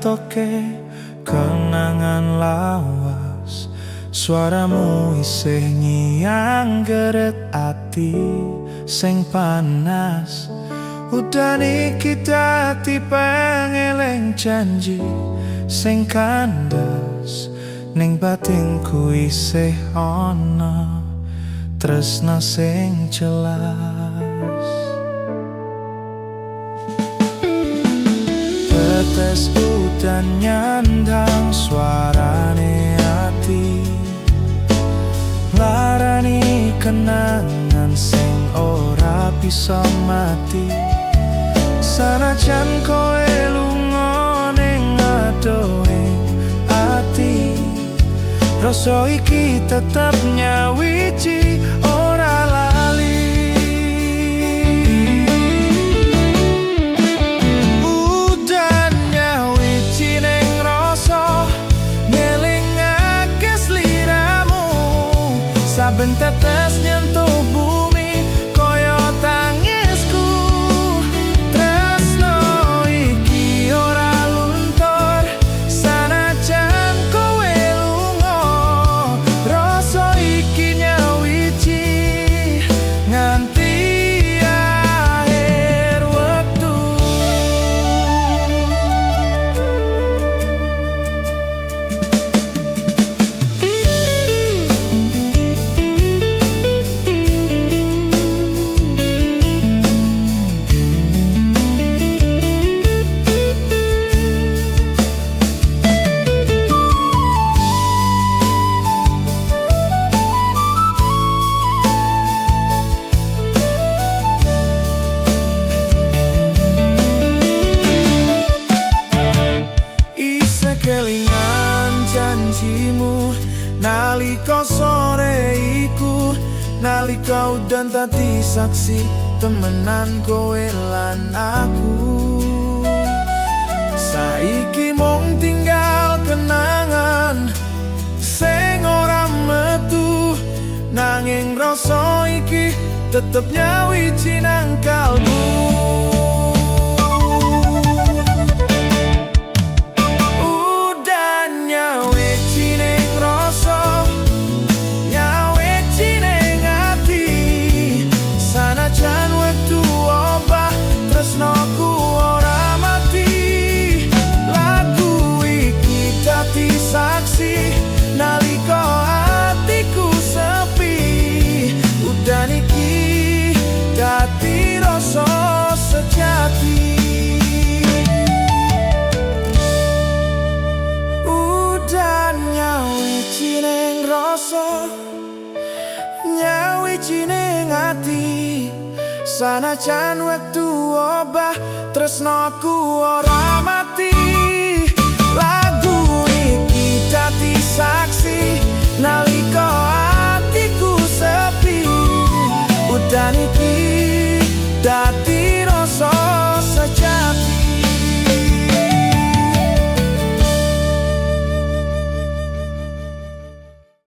ngetoke kenangan lawas. Suaramu isih nyianggeret ati sing panas. Udan iki dadi pengeling janji sing kandas. Ning batinku isih ana tresna sing jelas. Tetes udan nyandang suarane ati, larani kenangan sing ora bisa mati. Sanajan kowe lunga ning adohing ati, rasa iki tetep nyawiji ora lali. Udan nyawiji ning rasa ngelingake sliramu. Saben tetes nyentuh bumi kaya tangisku. Tresno iki ora luntur sanajan kowe lunga. Rasa iki nyawiji nganti akhir wektu. Kelingan janjimu nalika sore iku, nalika udan tadi saksi temenan kowe lan aku. Saiki mung tinggal kenangan sing ora metu, nanging rasa iki tetep nyawiji nang kalbu. Nalika hatiku sepi, udan iki dadi rasa sejati. Udan nyawiji ning rasa, nyawiji ning ati. Sanajan wektu obah tresnaku ora mati.